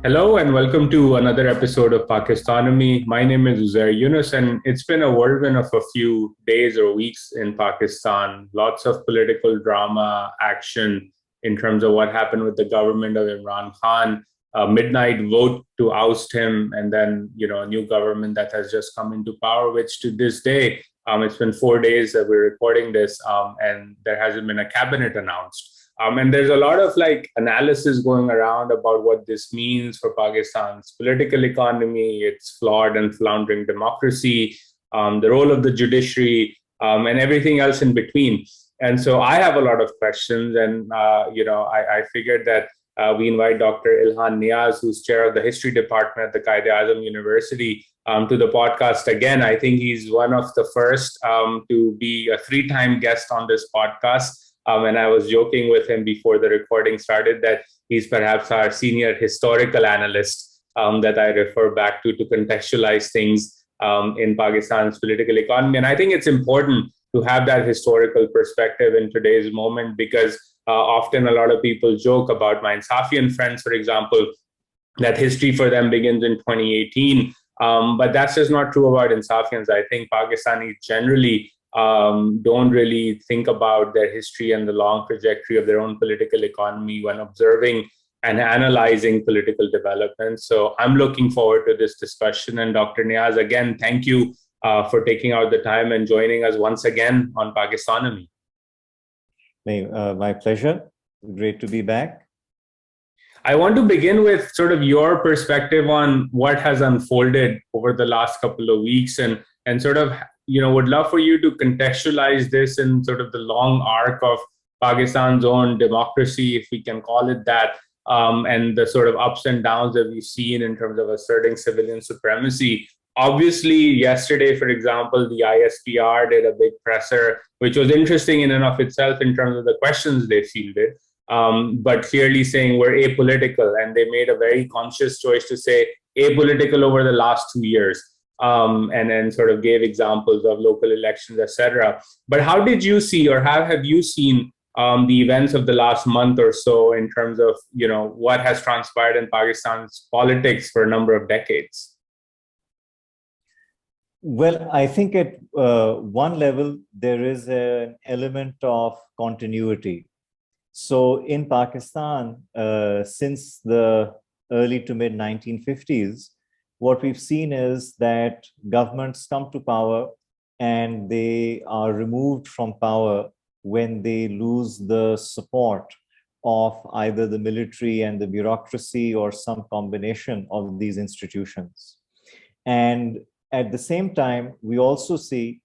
Hello and welcome to another episode of Pakistonomy. My name is Uzair Younus, and it's been a whirlwind of a few days or weeks in Pakistan. Lots of political drama, action in terms of what happened with the government of Imran Khan, a midnight vote to oust him, and then a new government that has just come into power. Which to this day, it's been 4 days that we're recording this, and there hasn't been a cabinet announced. And there's a lot of analysis going around about what this means for Pakistan's political economy, its flawed and floundering democracy, the role of the judiciary, and everything else in between. And so I have a lot of questions, and I figured that we invite Dr. Ilhan Niaz, who's chair of the history department at the Quaid-e-Azam University, to the podcast again. I think he's one of the first to be a three-time guest on this podcast. And I was joking with him before the recording started that he's perhaps our senior historical analyst that I refer back to contextualize things in Pakistan's political economy. And I think it's important to have that historical perspective in today's moment because often a lot of people joke about my Insafian friends, for example, that history for them begins in 2018. But that's just not true about Insafians. I think Pakistanis generally don't really think about their history and the long trajectory of their own political economy when observing and analyzing political development. So I'm looking forward to this discussion. And Dr. Niaz, again, thank you for taking out the time and joining us once again on Pakistonomy. My pleasure. Great to be back. I want to begin with sort of your perspective on what has unfolded over the last couple of weeks and sort of would love for you to contextualize this in sort of the long arc of Pakistan's own democracy, if we can call it that, and the sort of ups and downs that we've seen in terms of asserting civilian supremacy. Obviously, yesterday, for example, the ISPR did a big presser, which was interesting in and of itself in terms of the questions they fielded, but clearly saying we're apolitical, and they made a very conscious choice to say apolitical over the last 2 years. And then sort of gave examples of local elections, etc. But how did you see, or how have you seen the events of the last month or so in terms of what has transpired in Pakistan's politics for a number of decades? Well, I think at one level, there is an element of continuity. So in Pakistan, since the early to mid 1950s, what we've seen is that governments come to power and they are removed from power when they lose the support of either the military and the bureaucracy or some combination of these institutions. And at the same time, we also see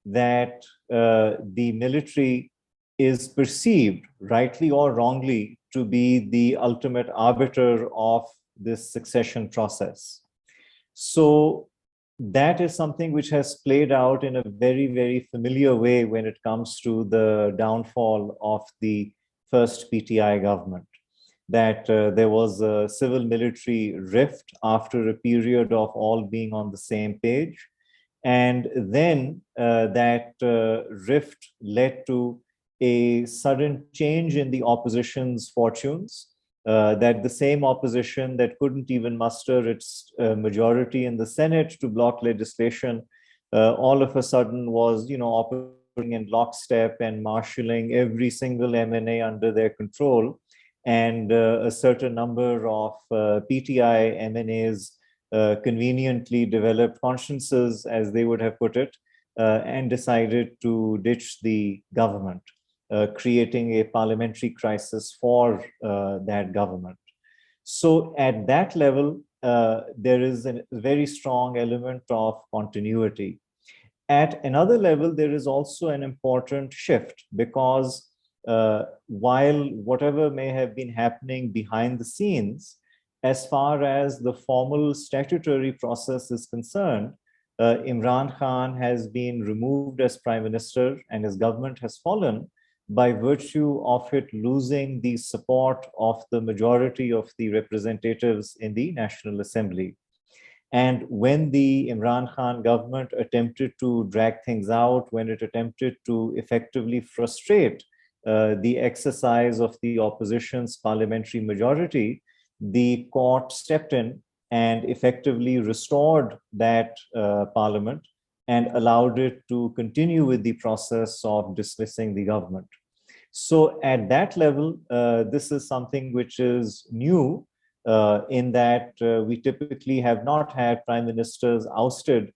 that the military is perceived, rightly or wrongly, to be the ultimate arbiter of this succession process. So that is something which has played out in a very, very familiar way when it comes to the downfall of the first PTI government, that there was a civil-military rift after a period of all being on the same page. And then that rift led to a sudden change in the opposition's fortunes. That the same opposition that couldn't even muster its majority in the Senate to block legislation, all of a sudden was, operating in lockstep and marshalling every single MNA under their control. And a certain number of PTI MNAs conveniently developed consciences, as they would have put it, and decided to ditch the government. Creating a parliamentary crisis for that government. So at that level, there is a very strong element of continuity. At another level, there is also an important shift because while whatever may have been happening behind the scenes, as far as the formal statutory process is concerned, Imran Khan has been removed as prime minister and his government has fallen by virtue of it losing the support of the majority of the representatives in the National Assembly. And when the Imran Khan government attempted to drag things out, when it attempted to effectively frustrate the exercise of the opposition's parliamentary majority, the court stepped in and effectively restored that parliament and allowed it to continue with the process of dismissing the government. So at that level, this is something which is new in that we typically have not had prime ministers ousted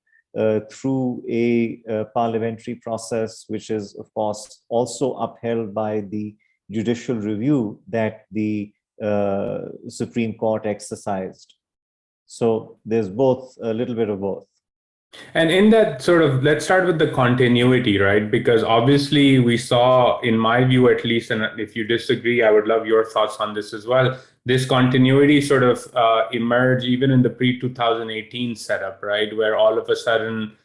through a parliamentary process, which is, of course, also upheld by the judicial review that the Supreme Court exercised. So there's both, a little bit of both. And in that sort of, let's start with the continuity, right? Because obviously we saw, in my view at least, and if you disagree, I would love your thoughts on this as well. This continuity sort of emerged even in the pre-2018 setup, right? Where all of a sudden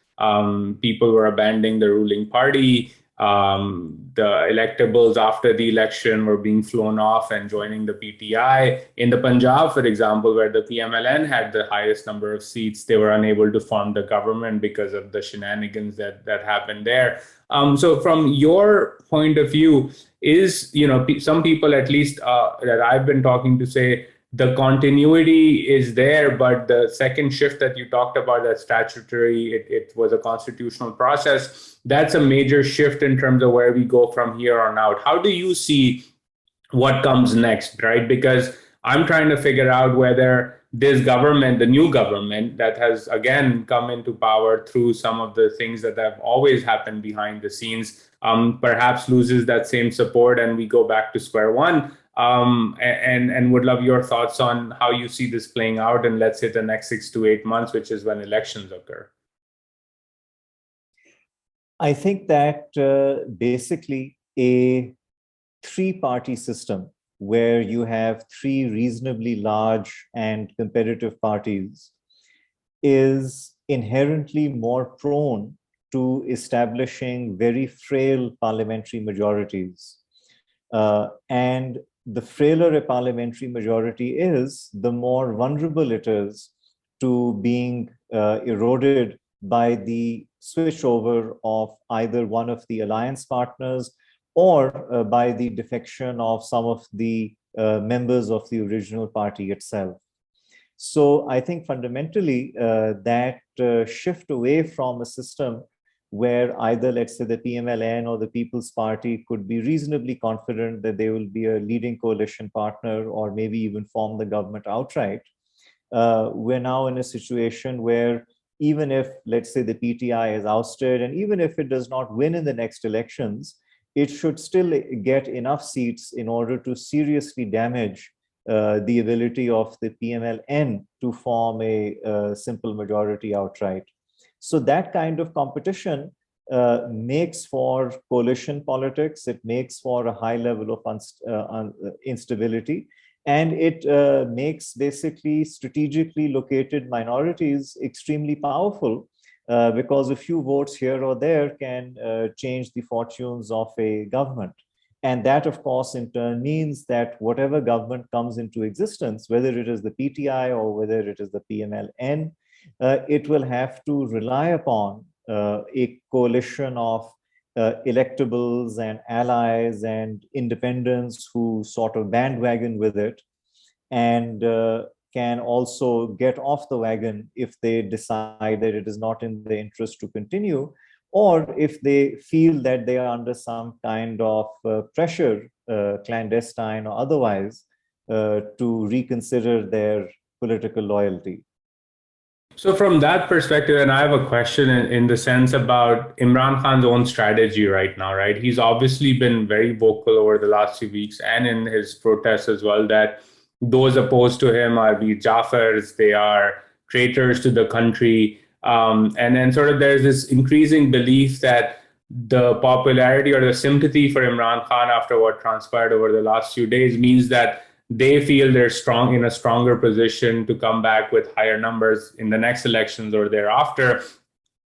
people were abandoning the ruling party. The electables after the election were being flown off and joining the PTI. In the Punjab, for example, where the PMLN had the highest number of seats, they were unable to form the government because of the shenanigans that happened there. So from your point of view, is, some people at least that I've been talking to say, the continuity is there, but the second shift that you talked about, that statutory, it was a constitutional process. That's a major shift in terms of where we go from here on out. How do you see what comes next, right? Because I'm trying to figure out whether this government, the new government that has again come into power through some of the things that have always happened behind the scenes, perhaps loses that same support and we go back to square one. And would love your thoughts on how you see this playing out in, let's say, the next 6 to 8 months, which is when elections occur. I think that basically a three-party system where you have three reasonably large and competitive parties is inherently more prone to establishing very frail parliamentary majorities. And the frailer a parliamentary majority is, the more vulnerable it is to being eroded by the switchover of either one of the alliance partners or by the defection of some of the members of the original party itself. So I think fundamentally that shift away from a system where either, let's say, the PMLN or the People's Party could be reasonably confident that they will be a leading coalition partner or maybe even form the government outright. We're now in a situation where even if, let's say, the PTI is ousted, and even if it does not win in the next elections, it should still get enough seats in order to seriously damage the ability of the PMLN to form a simple majority outright. So that kind of competition makes for coalition politics. It makes for a high level of instability, and it makes basically strategically located minorities extremely powerful because a few votes here or there can change the fortunes of a government. And that, of course, in turn means that whatever government comes into existence, whether it is the PTI or whether it is the PMLN, it will have to rely upon a coalition of electables and allies and independents who sort of bandwagon with it and can also get off the wagon if they decide that it is not in their interest to continue, or if they feel that they are under some kind of pressure, clandestine or otherwise, to reconsider their political loyalty. So from that perspective, and I have a question in the sense about Imran Khan's own strategy right now, right? He's obviously been very vocal over the last few weeks and in his protests as well, that those opposed to him are the Jafars, they are traitors to the country. And then sort of there's this increasing belief that the popularity or the sympathy for Imran Khan after what transpired over the last few days means that they feel they're in a stronger position to come back with higher numbers in the next elections or thereafter,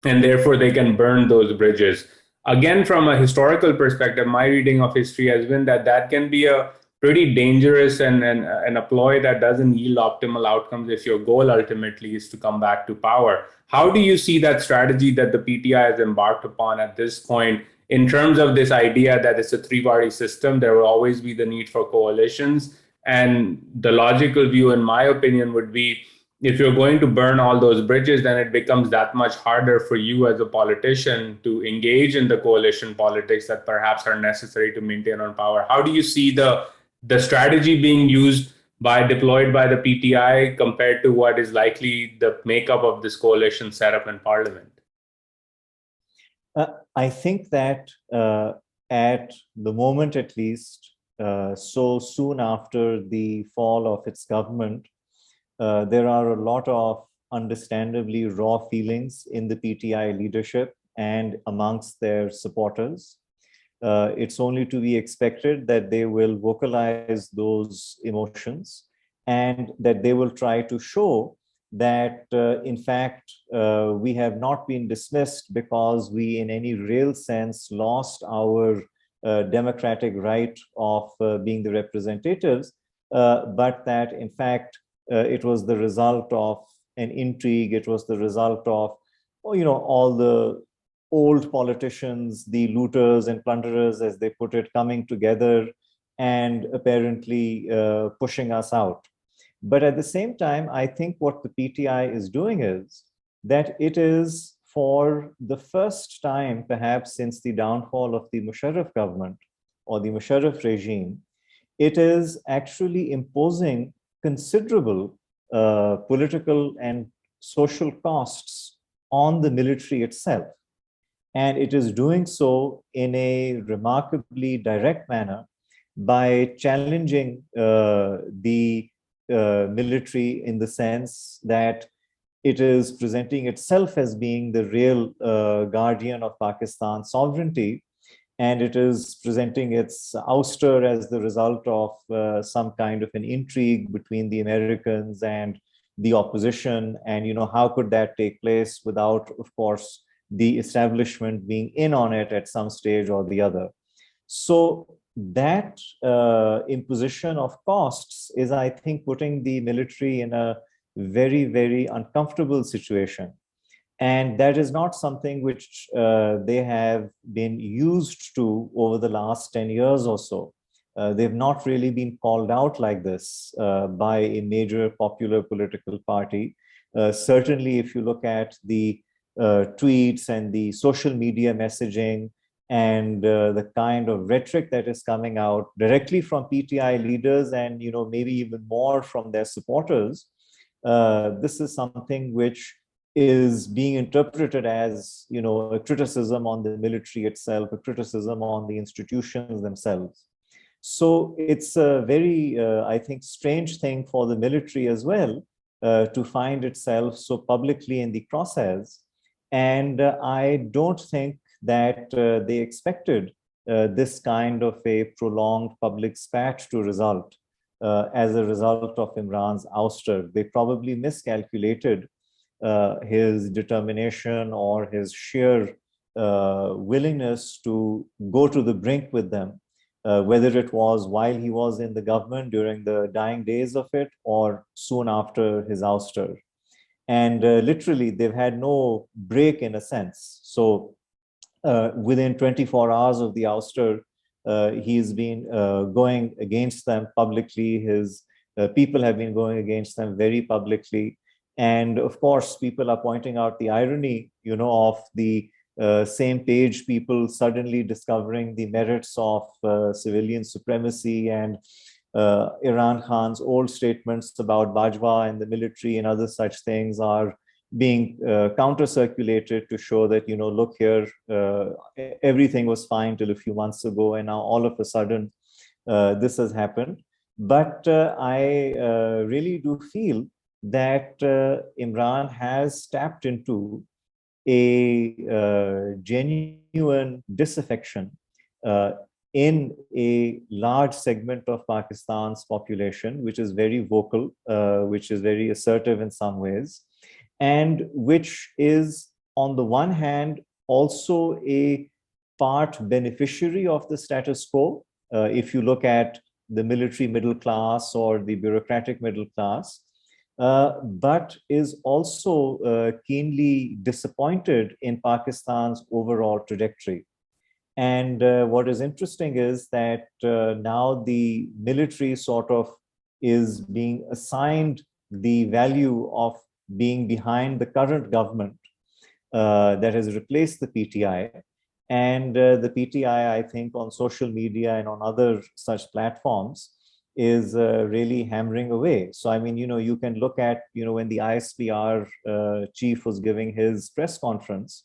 and therefore they can burn those bridges. Again, from a historical perspective, my reading of history has been that that can be a pretty dangerous and a ploy that doesn't yield optimal outcomes if your goal ultimately is to come back to power. How do you see that strategy that the PTI has embarked upon at this point in terms of this idea that it's a three-party system, there will always be the need for coalitions, And the logical view, in my opinion, would be if you're going to burn all those bridges, then it becomes that much harder for you as a politician to engage in the coalition politics that perhaps are necessary to maintain on power. How do you see the strategy being used deployed by the PTI compared to what is likely the makeup of this coalition setup in parliament? I think that at the moment, at least, so soon after the fall of its government, there are a lot of understandably raw feelings in the PTI leadership and amongst their supporters. It's only to be expected that they will vocalize those emotions and that they will try to show that, in fact, we have not been dismissed because we, in any real sense, lost our democratic right of being the representatives, but that, in fact, it was the result of an intrigue. It was the result of, all the old politicians, the looters and plunderers, as they put it, coming together and apparently pushing us out. But at the same time, I think what the PTI is doing is that it is, for the first time, perhaps since the downfall of the Musharraf government or the Musharraf regime, it is actually imposing considerable political and social costs on the military itself. And it is doing so in a remarkably direct manner by challenging the military, in the sense that it is presenting itself as being the real guardian of Pakistan's sovereignty, and it is presenting its ouster as the result of some kind of an intrigue between the Americans and the opposition. And, how could that take place without, of course, the establishment being in on it at some stage or the other? So that imposition of costs is, I think, putting the military in a very, very uncomfortable situation. And that is not something which they have been used to over the last 10 years or so. They've not really been called out like this by a major popular political party. Certainly, if you look at the tweets and the social media messaging and the kind of rhetoric that is coming out directly from PTI leaders and, maybe even more from their supporters, this is something which is being interpreted as, a criticism on the military itself, a criticism on the institutions themselves. So it's a very, I think, strange thing for the military as well to find itself so publicly in the crosshairs. And I don't think that they expected this kind of a prolonged public spat to result as a result of Imran's ouster. They probably miscalculated his determination or his sheer willingness to go to the brink with them, whether it was while he was in the government during the dying days of it or soon after his ouster. And literally, they've had no break, in a sense. So within 24 hours of the ouster, he's been going against them publicly. His people have been going against them very publicly. And of course, people are pointing out the irony, of the same page people suddenly discovering the merits of civilian supremacy and Imran Khan's old statements about Bajwa and the military and other such things are being counter-circulated to show that, look here, everything was fine till a few months ago, and now all of a sudden this has happened. But I really do feel that Imran has tapped into a genuine disaffection in a large segment of Pakistan's population, which is very vocal, which is very assertive in some ways, and which is, on the one hand, also a part beneficiary of the status quo. If you look at the military middle class or the bureaucratic middle class, but is also keenly disappointed in Pakistan's overall trajectory. And what is interesting is that now the military sort of is being assigned the value of being behind the current government that has replaced the PTI. And the PTI, I think, on social media and on other such platforms is really hammering away. So, I mean, you can look at, when the ISPR chief was giving his press conference,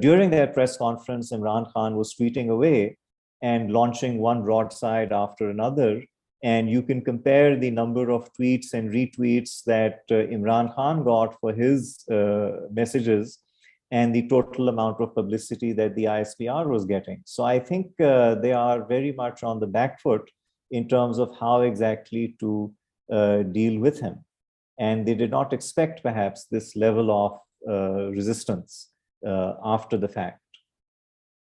during that press conference, Imran Khan was tweeting away and launching one broadside after another. And you can compare the number of tweets and retweets that Imran Khan got for his messages and the total amount of publicity that the ISPR was getting. So I think they are very much on the back foot in terms of how exactly to deal with him. And they did not expect perhaps this level of resistance after the fact.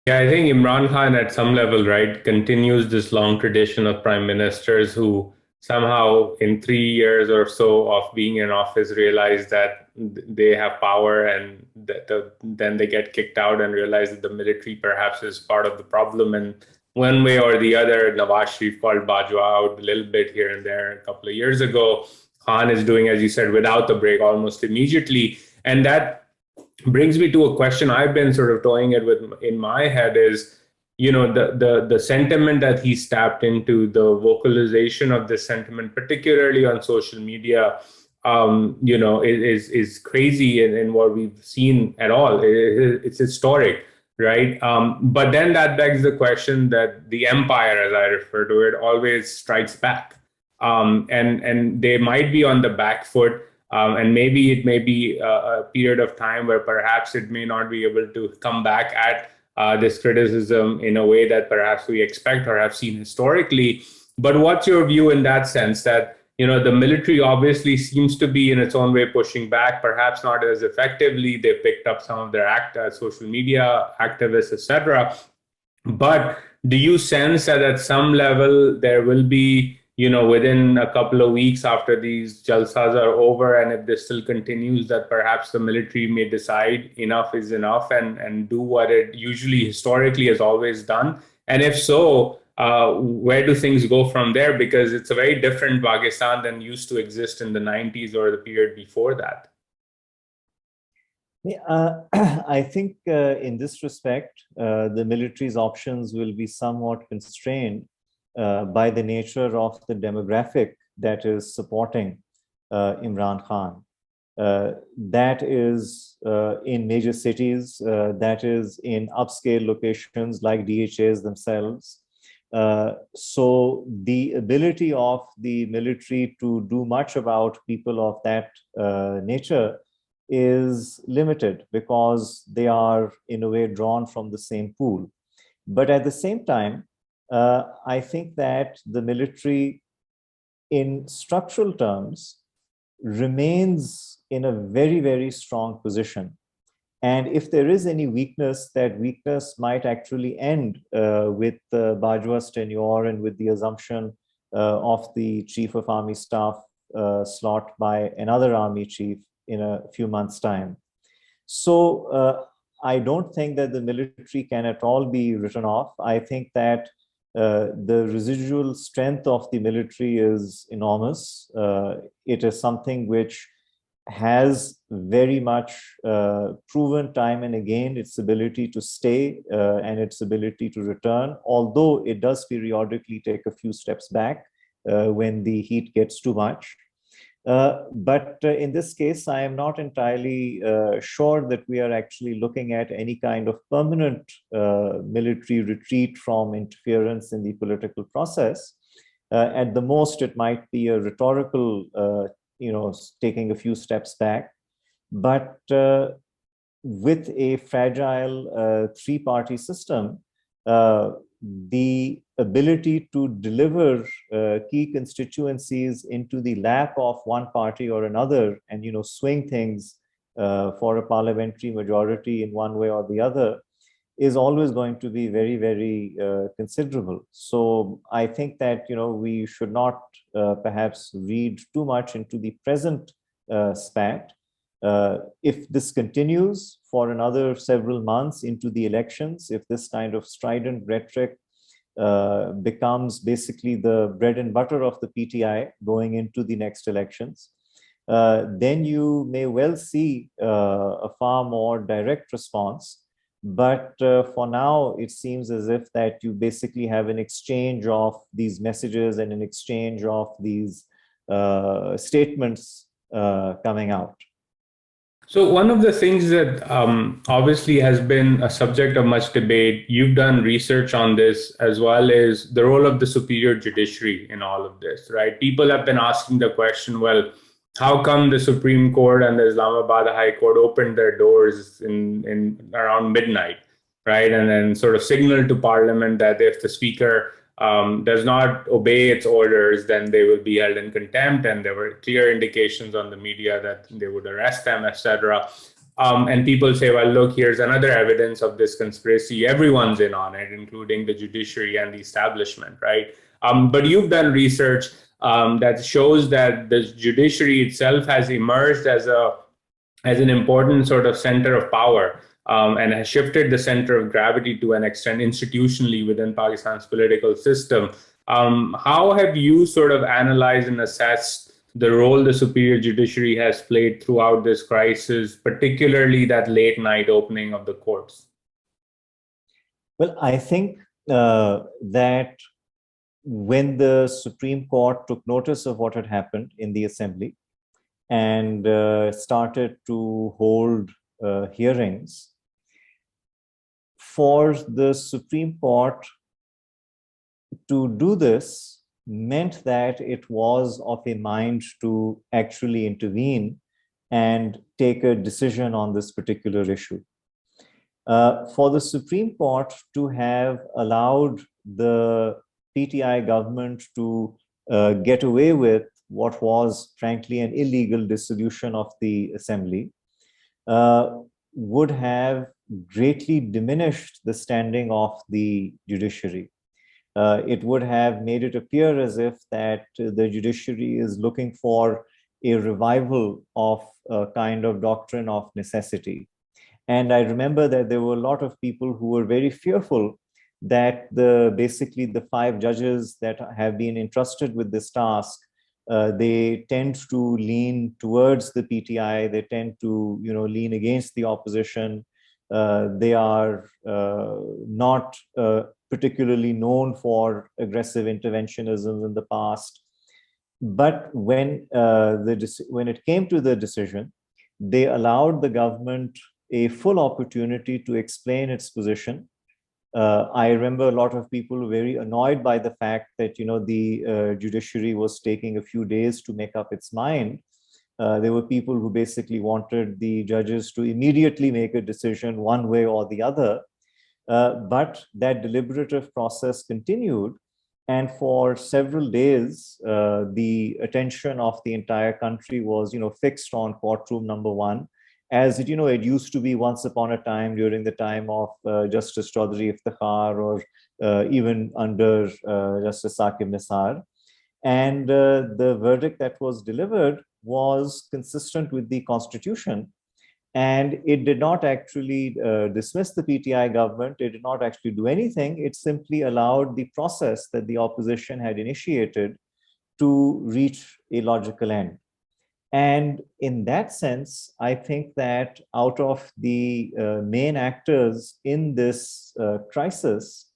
Yeah, I think Imran Khan at some level, right, continues this long tradition of prime ministers who somehow in 3 years or so of being in office realize that they have power, and then they get kicked out and realize that the military perhaps is part of the problem. And one way or the other, Nawaz Sharif called Bajwa out a little bit here and there a couple of years ago. Khan is doing, as you said, without the break almost immediately. And that brings me to a question I've been sort of toying it with in my head is, the sentiment that he's tapped into, the vocalization of this sentiment, particularly on social media, is crazy in what we've seen at all. It's historic, right? But then that begs the question that the empire, as I refer to it, always strikes back, and they might be on the back foot. And maybe it may be a period of time where perhaps it may not be able to come back at this criticism in a way that perhaps we expect or have seen historically. But what's your view in that sense that, the military obviously seems to be in its own way pushing back, perhaps not as effectively. They picked up some of their social media activists, etc. But do you sense that at some level there will be, within a couple of weeks after these jalsas are over, and if this still continues, that perhaps the military may decide enough is enough and do what it usually historically has always done? And if so, where do things go from there? Because it's a very different Pakistan than used to exist in the 90s or the period before that. Yeah, I think in this respect, the military's options will be somewhat constrained by the nature of the demographic that is supporting Imran Khan. That is in major cities, that is in upscale locations like DHAs themselves. So the ability of the military to do much about people of that nature is limited because they are in a way drawn from the same pool. But at the same time, I think that the military in structural terms remains in a very, very strong position. And if there is any weakness, that weakness might actually end with Bajwa's tenure and with the assumption of the Chief of Army Staff slot by another army chief in a few months' time. So I don't think that the military can at all be written off. I think that the residual strength of the military is enormous. It is something which has very much proven time and again its ability to stay and its ability to return, although it does periodically take a few steps back when the heat gets too much. But in this case, I am not entirely sure that we are actually looking at any kind of permanent military retreat from interference in the political process. At the most, it might be a rhetorical, taking a few steps back. But with a fragile three-party system, the ability to deliver key constituencies into the lap of one party or another and swing things for a parliamentary majority in one way or the other is always going to be very, very considerable. So I think that we should not perhaps read too much into the present spat. If this continues for another several months into the elections, if this kind of strident rhetoric becomes basically the bread and butter of the PTI going into the next elections, then you may well see a far more direct response. But for now, it seems as if that you basically have an exchange of these messages and an exchange of these statements coming out. So one of the things that obviously has been a subject of much debate, you've done research on this as well, is the role of the superior judiciary in all of this, right? People have been asking the question, well, how come the Supreme Court and the Islamabad High Court opened their doors in around midnight, right? And then sort of signaled to Parliament that if the Speaker does not obey its orders, then they will be held in contempt. And there were clear indications on the media that they would arrest them, etc. And people say, well, look, here's another evidence of this conspiracy. Everyone's in on it, including the judiciary and the establishment, right? But you've done research that shows that the judiciary itself has emerged as an important sort of center of power. And has shifted the center of gravity to an extent institutionally within Pakistan's political system. How have you sort of analyzed and assessed the role the superior judiciary has played throughout this crisis, particularly that late night opening of the courts? Well, I think that when the Supreme Court took notice of what had happened in the Assembly and started to hold hearings, for the Supreme Court to do this meant that it was of a mind to actually intervene and take a decision on this particular issue. For the Supreme Court to have allowed the PTI government to get away with what was frankly an illegal dissolution of the Assembly would have greatly diminished the standing of the judiciary. It would have made it appear as if that the judiciary is looking for a revival of a kind of doctrine of necessity. And I remember that there were a lot of people who were very fearful that basically the 5 judges that have been entrusted with this task, they tend to lean towards the PTI, they tend to lean against the opposition. They are not particularly known for aggressive interventionism in the past. But when it came to the decision, they allowed the government a full opportunity to explain its position. I remember a lot of people were very annoyed by the fact that the judiciary was taking a few days to make up its mind. There were people who basically wanted the judges to immediately make a decision one way or the other. But that deliberative process continued. And for several days, the attention of the entire country was, fixed on courtroom number 1. As it used to be once upon a time during the time of Justice Chaudhry Iftikhar or even under Justice Saqib Nisar. And the verdict that was delivered was consistent with the Constitution. And it did not actually dismiss the PTI government. It did not actually do anything. It simply allowed the process that the opposition had initiated to reach a logical end. And in that sense, I think that out of the main actors in this crisis,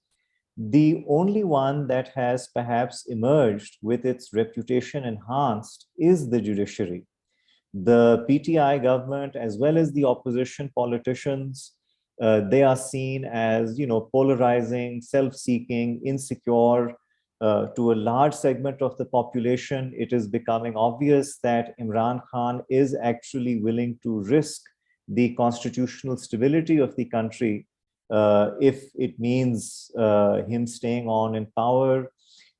the only one that has perhaps emerged with its reputation enhanced is the judiciary. The PTI government, as well as the opposition politicians, they are seen as, polarizing, self-seeking, insecure. To a large segment of the population, it is becoming obvious that Imran Khan is actually willing to risk the constitutional stability of the country if it means him staying on in power.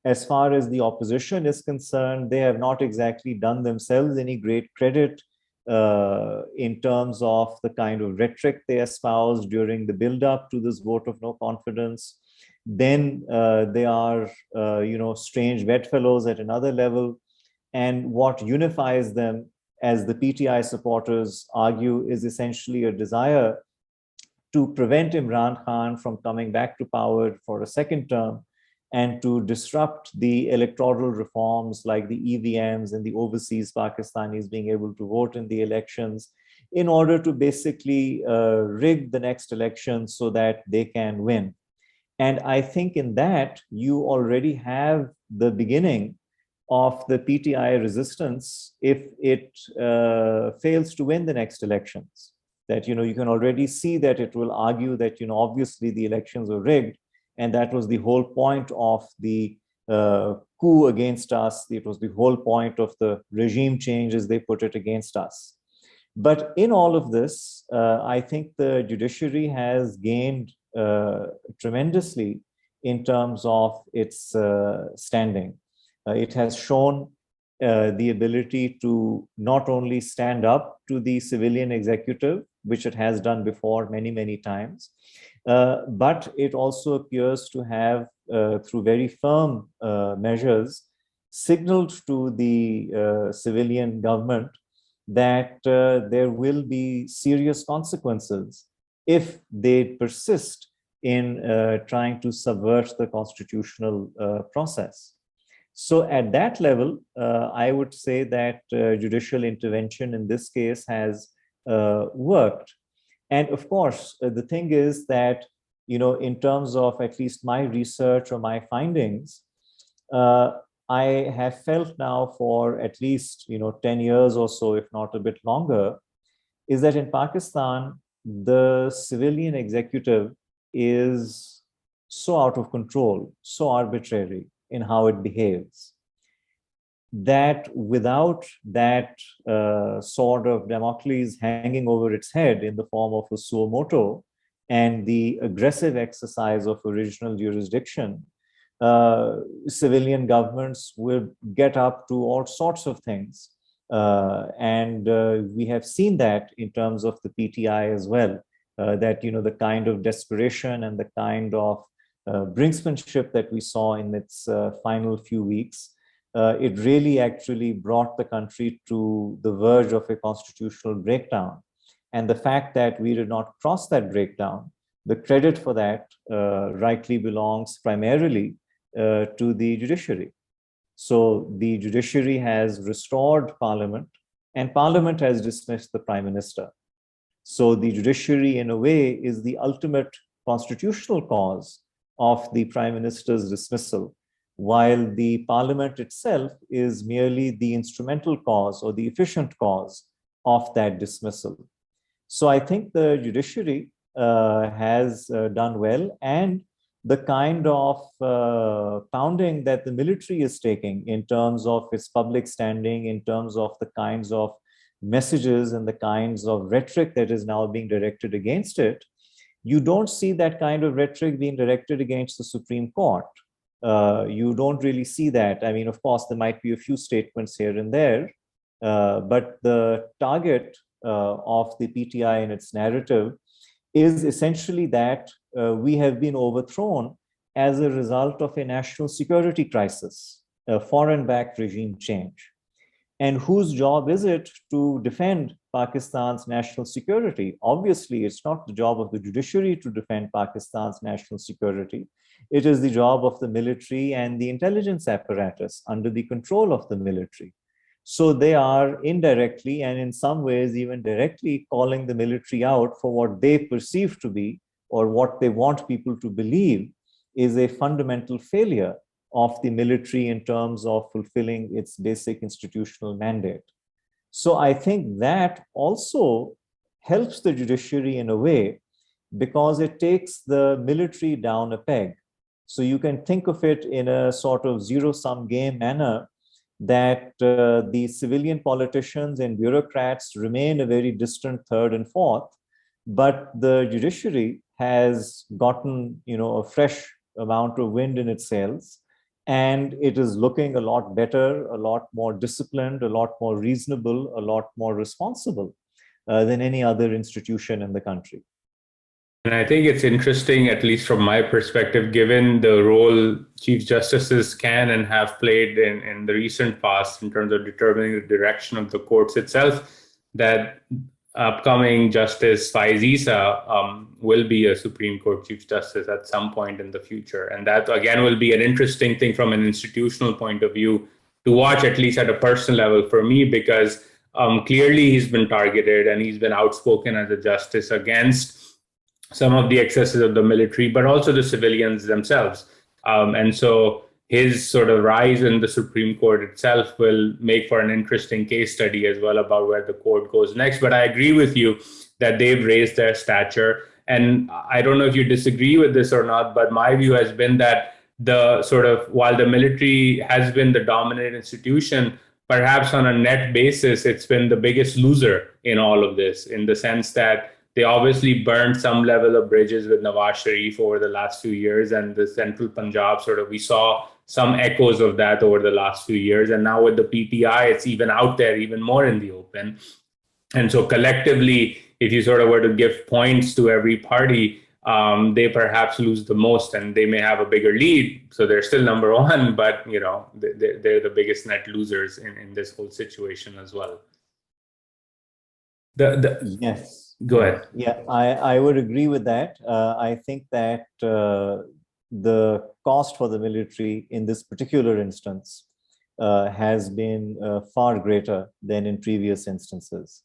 As far as the opposition is concerned, they have not exactly done themselves any great credit in terms of the kind of rhetoric they espoused during the build-up to this vote of no confidence. Then they are, strange bedfellows at another level. And what unifies them, as the PTI supporters argue, is essentially a desire to prevent Imran Khan from coming back to power for a second term. and to disrupt the electoral reforms like the EVMs and the overseas Pakistanis being able to vote in the elections in order to basically rig the next election so that they can win. And I think in that, you already have the beginning of the PTI resistance if it fails to win the next elections. That, you can already see that it will argue that, obviously the elections were rigged, and that was the whole point of the coup against us. It was the whole point of the regime change, as they put it, against us. But in all of this, I think the judiciary has gained tremendously in terms of its standing. It has shown the ability to not only stand up to the civilian executive, which it has done before many, many times, but it also appears to have, through very firm measures, signaled to the civilian government that there will be serious consequences if they persist in trying to subvert the constitutional process. So at that level, I would say that judicial intervention in this case has worked. And of course, the thing is that, in terms of at least my research or my findings, I have felt now for at least 10 years or so, if not a bit longer, is that in Pakistan, the civilian executive is so out of control, so arbitrary in how it behaves, that without that sword of Damocles hanging over its head in the form of a suo motu and the aggressive exercise of original jurisdiction, civilian governments will get up to all sorts of things. And we have seen that in terms of the PTI as well, that, the kind of desperation and the kind of brinksmanship that we saw in its final few weeks, it really actually brought the country to the verge of a constitutional breakdown. And the fact that we did not cross that breakdown, the credit for that rightly belongs primarily to the judiciary. So the judiciary has restored parliament, and parliament has dismissed the prime minister. So the judiciary, in a way, is the ultimate constitutional cause of the prime minister's dismissal, while the parliament itself is merely the instrumental cause or the efficient cause of that dismissal. So I think the judiciary has done well, and the kind of pounding that the military is taking in terms of its public standing, in terms of the kinds of messages and the kinds of rhetoric that is now being directed against it, you don't see that kind of rhetoric being directed against the Supreme Court. You don't really see that. I mean, of course, there might be a few statements here and there, but the target of the PTI in its narrative is essentially that we have been overthrown as a result of a national security crisis, a foreign-backed regime change. And whose job is it to defend Pakistan's national security? Obviously, it's not the job of the judiciary to defend Pakistan's national security. It is the job of the military and the intelligence apparatus under the control of the military. So they are indirectly and in some ways even directly calling the military out for what they perceive to be, or what they want people to believe is a fundamental failure of the military in terms of fulfilling its basic institutional mandate. So I think that also helps the judiciary in a way, because it takes the military down a peg. So you can think of it in a sort of zero-sum game manner, that the civilian politicians and bureaucrats remain a very distant third and fourth, but the judiciary has gotten, a fresh amount of wind in its sails, and it is looking a lot better, a lot more disciplined, a lot more reasonable, a lot more responsible than any other institution in the country. And I think it's interesting, at least from my perspective, given the role chief justices can and have played in the recent past in terms of determining the direction of the courts itself, that upcoming Justice Faiz Issa will be a Supreme Court Chief Justice at some point in the future. And that, again, will be an interesting thing from an institutional point of view to watch, at least at a personal level for me, because clearly he's been targeted and he's been outspoken as a justice against some of the excesses of the military, but also the civilians themselves. And so his sort of rise in the Supreme Court itself will make for an interesting case study as well about where the court goes next. But I agree with you that they've raised their stature. And I don't know if you disagree with this or not, but my view has been that the sort of, while the military has been the dominant institution, perhaps on a net basis, it's been the biggest loser in all of this, in the sense that they obviously burned some level of bridges with Nawaz Sharif over the last few years, and the central Punjab sort of, we saw some echoes of that over the last few years. And now with the PTI, it's even out there, even more in the open. And so collectively, if you sort of were to give points to every party, they perhaps lose the most, and they may have a bigger lead. So they're still number one, but they're the biggest net losers in this whole situation as well. Yes. Go ahead. Yeah, I would agree with that. I think that the cost for the military in this particular instance has been far greater than in previous instances.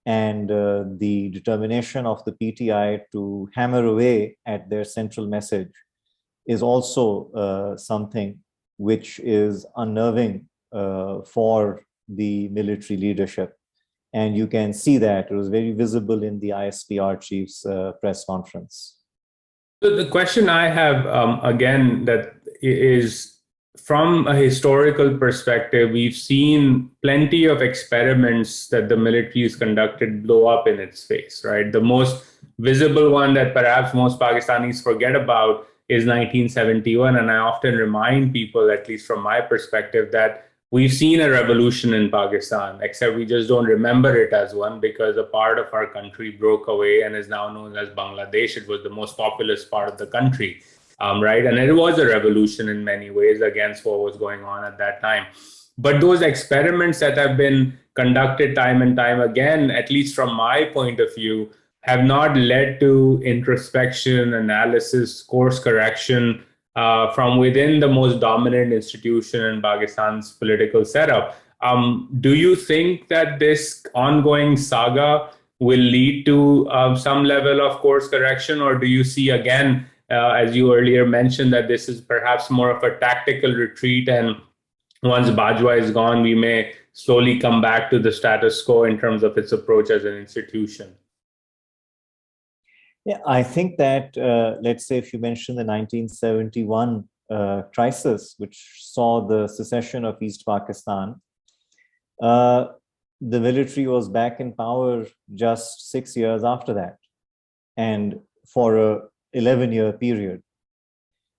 And the determination of the PTI to hammer away at their central message is also something which is unnerving for the military leadership. And you can see that it was very visible in the ISPR chief's press conference. So the question I have, again, that is from a historical perspective, we've seen plenty of experiments that the military has conducted blow up in its face, right? The most visible one that perhaps most Pakistanis forget about is 1971. And I often remind people, at least from my perspective, that we've seen a revolution in Pakistan, except we just don't remember it as one, because a part of our country broke away and is now known as Bangladesh. It was the most populous part of the country, right? And it was a revolution in many ways against what was going on at that time. But those experiments that have been conducted time and time again, at least from my point of view, have not led to introspection, analysis, course correction, from within the most dominant institution in Pakistan's political setup. Do you think that this ongoing saga will lead to some level of course correction, or do you see, again, as you earlier mentioned, that this is perhaps more of a tactical retreat, and once Bajwa is gone, we may slowly come back to the status quo in terms of its approach as an institution? Yeah, I think that, let's say, if you mention the 1971 crisis, which saw the secession of East Pakistan, the military was back in power just 6 years after that, and for a 11-year period.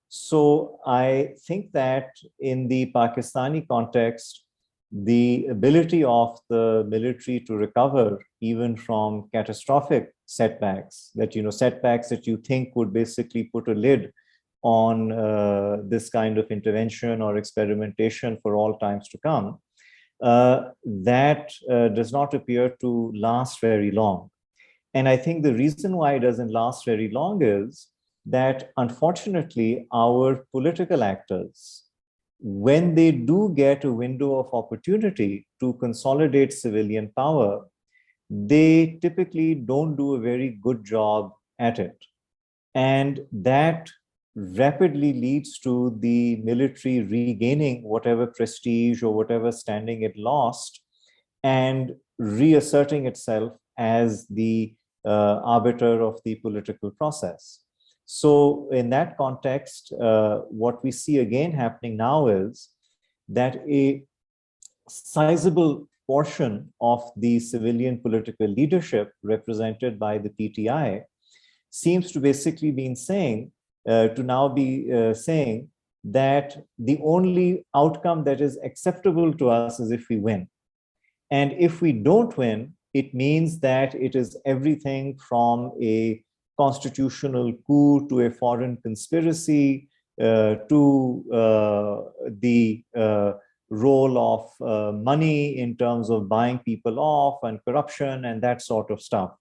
So I think that in the Pakistani context, the ability of the military to recover even from catastrophic setbacks, setbacks that you think would basically put a lid on this kind of intervention or experimentation for all times to come, that does not appear to last very long. And I think the reason why it doesn't last very long is that, unfortunately, our political actors, when they do get a window of opportunity to consolidate civilian power, they typically don't do a very good job at it. And that rapidly leads to the military regaining whatever prestige or whatever standing it lost and reasserting itself as the arbiter of the political process. So in that context, what we see again happening now is that a sizable portion of the civilian political leadership represented by the PTI seems to basically be saying, saying that the only outcome that is acceptable to us is if we win. And if we don't win, it means that it is everything from a constitutional coup to a foreign conspiracy to the role of money in terms of buying people off and corruption and that sort of stuff.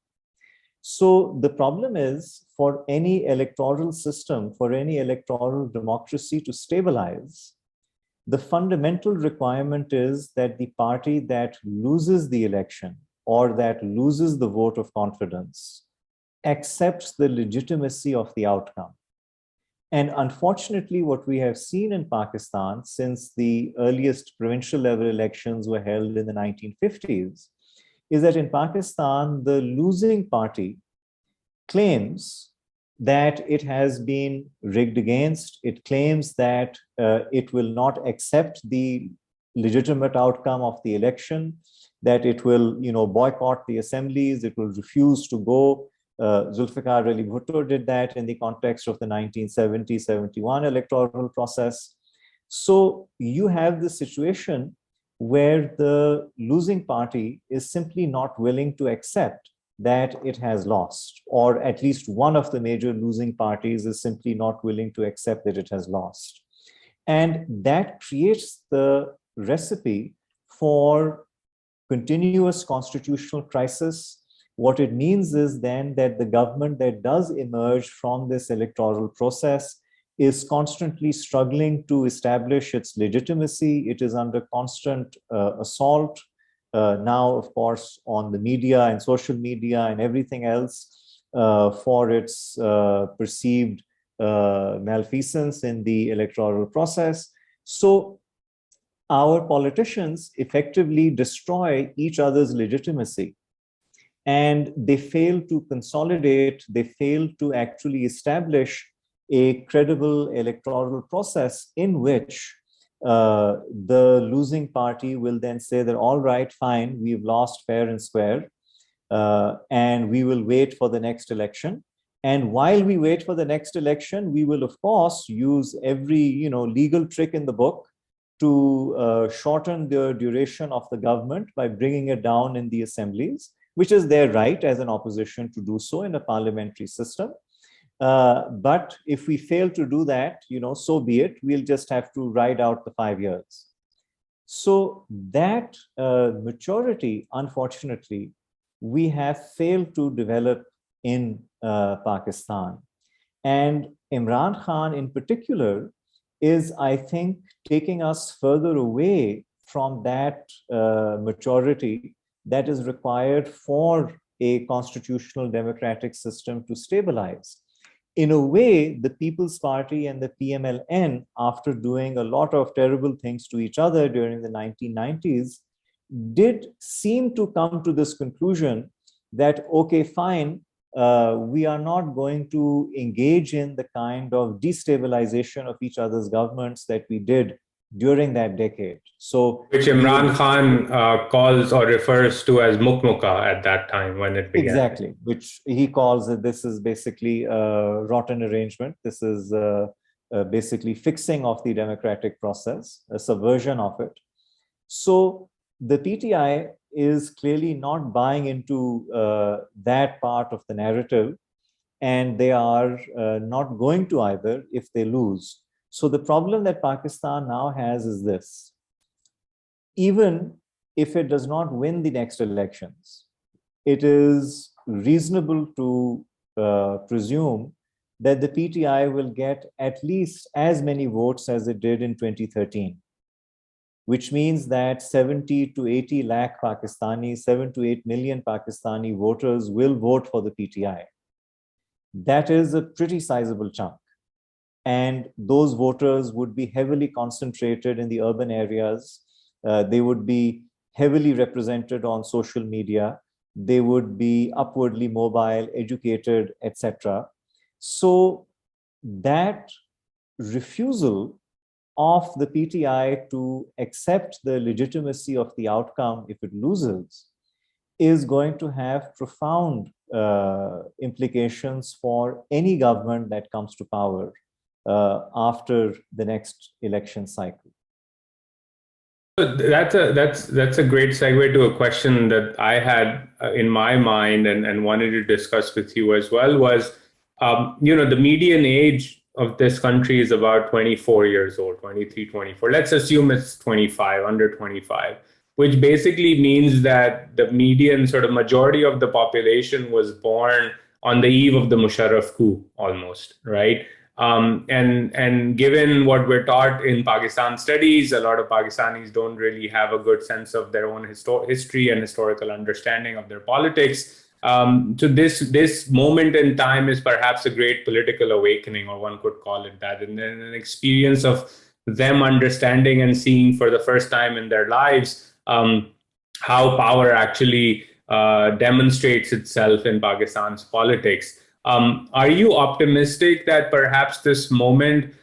So the problem is, for any electoral system, for any electoral democracy to stabilize, the fundamental requirement is that the party that loses the election or that loses the vote of confidence accepts the legitimacy of the outcome. And unfortunately, what we have seen in Pakistan since the earliest provincial level elections were held in the 1950s is that in Pakistan, the losing party claims that it has been rigged against. It claims that it will not accept the legitimate outcome of the election, that it will, boycott the assemblies, it will refuse to go. Zulfikar Ali Bhutto did that in the context of the 1970-71 electoral process. So you have this situation where the losing party is simply not willing to accept that it has lost, or at least one of the major losing parties is simply not willing to accept that it has lost. And that creates the recipe for continuous constitutional crisis. What it means is then that the government that does emerge from this electoral process is constantly struggling to establish its legitimacy. It is under constant assault. Now, of course, on the media and social media and everything else for its perceived malfeasance in the electoral process. So our politicians effectively destroy each other's legitimacy, and they fail to consolidate, they fail to actually establish a credible electoral process in which the losing party will then say that, all right, fine, we've lost fair and square, and we will wait for the next election. And while we wait for the next election, we will, of course, use every legal trick in the book to shorten the duration of the government by bringing it down in the assemblies, which is their right as an opposition to do so in a parliamentary system. But if we fail to do that, so be it. We'll just have to ride out the 5 years. So that maturity, unfortunately, we have failed to develop in Pakistan. And Imran Khan in particular is, I think, taking us further away from that maturity that is required for a constitutional democratic system to stabilize. In a way, the People's Party and the PMLN, after doing a lot of terrible things to each other during the 1990s, did seem to come to this conclusion that, okay, fine, we are not going to engage in the kind of destabilization of each other's governments that we did during that decade. So, which Imran Khan calls or refers to as mukmuka at that time when it began. Exactly, which he calls it, this is basically a rotten arrangement. This is basically fixing of the democratic process, a subversion of it. So the PTI is clearly not buying into that part of the narrative, and they are not going to either if they lose. So the problem that Pakistan now has is this: even if it does not win the next elections, it is reasonable to presume that the PTI will get at least as many votes as it did in 2013, which means that 70 to 80 lakh Pakistanis, 7 to 8 million Pakistani voters will vote for the PTI. That is a pretty sizable chunk. And those voters would be heavily concentrated in the urban areas. They would be heavily represented on social media. They would be upwardly mobile, educated, etc. So that refusal of the PTI to accept the legitimacy of the outcome if it loses is going to have profound implications for any government that comes to power after the next election cycle. That's a great segue to a question that I had in my mind and wanted to discuss with you as well was, the median age of this country is about 24 years old, 23, 24. Let's assume it's 25, under 25, which basically means that the median sort of majority of the population was born on the eve of the Musharraf coup, almost, right? And given what we're taught in Pakistan studies, a lot of Pakistanis don't really have a good sense of their own history and historical understanding of their politics. So this moment in time is perhaps a great political awakening, or one could call it that, and then an experience of them understanding and seeing for the first time in their lives how power actually demonstrates itself in Pakistan's politics. Are you optimistic that perhaps this moment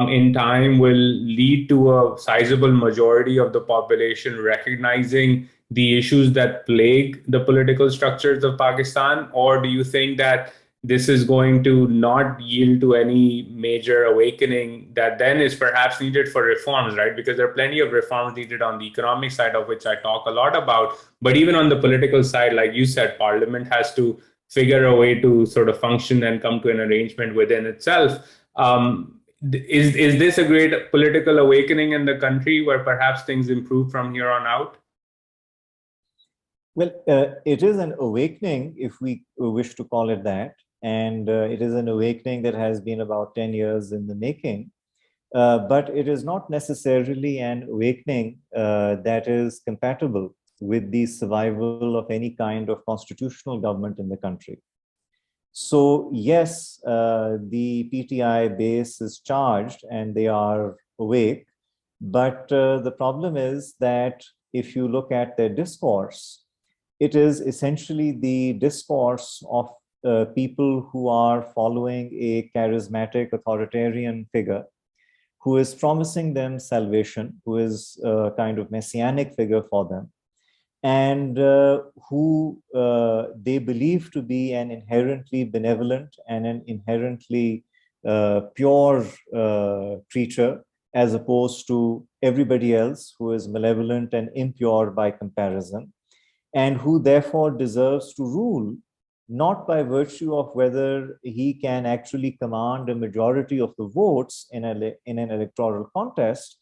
in time will lead to a sizable majority of the population recognizing the issues that plague the political structures of Pakistan? Or do you think that this is going to not yield to any major awakening that then is perhaps needed for reforms, right? Because there are plenty of reforms needed on the economic side, of which I talk a lot about. But even on the political side, like you said, Parliament has to figure a way to sort of function and come to an arrangement within itself. Is this a great political awakening in the country where perhaps things improve from here on out? Well, it is an awakening, if we wish to call it that. And it is an awakening that has been about 10 years in the making. But it is not necessarily an awakening that is compatible with the survival of any kind of constitutional government in the country. So yes, the PTI base is charged and they are awake. But the problem is that if you look at their discourse, it is essentially the discourse of people who are following a charismatic authoritarian figure who is promising them salvation, who is a kind of messianic figure for them, and who they believe to be an inherently benevolent and an inherently pure creature, as opposed to everybody else who is malevolent and impure by comparison, and who therefore deserves to rule not by virtue of whether he can actually command a majority of the votes in an electoral contest,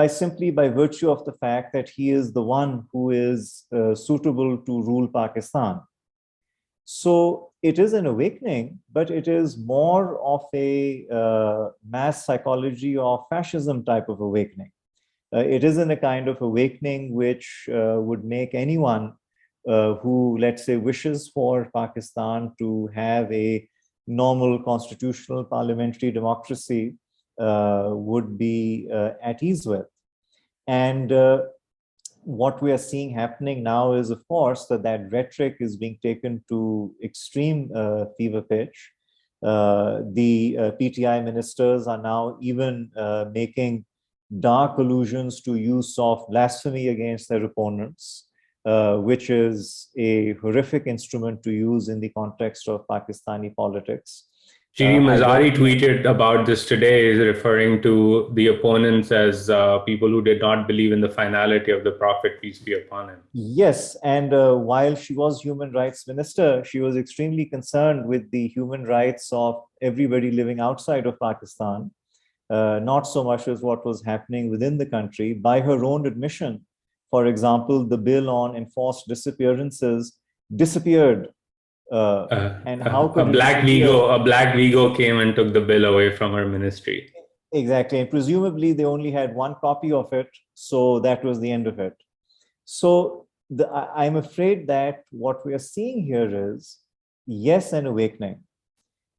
simply by virtue of the fact that he is the one who is suitable to rule Pakistan. So it is an awakening, but it is more of a mass psychology or fascism type of awakening. It isn't a kind of awakening which would make anyone who, let's say, wishes for Pakistan to have a normal constitutional parliamentary democracy would be at ease with. And what we are seeing happening now is, of course, that rhetoric is being taken to extreme fever pitch. The PTI ministers are now even making dark allusions to use of blasphemy against their opponents, which is a horrific instrument to use in the context of Pakistani politics. Shiri Mazari tweeted about this today, referring to the opponents as people who did not believe in the finality of the Prophet, peace be upon him. Yes, and while she was human rights minister, she was extremely concerned with the human rights of everybody living outside of Pakistan, not so much as what was happening within the country. By her own admission, for example, the bill on enforced disappearances disappeared. And how could a black Vigo came and took the bill away from her ministry? Exactly, and presumably they only had one copy of it, so that was the end of it. So I'm afraid that what we are seeing here is, yes, an awakening,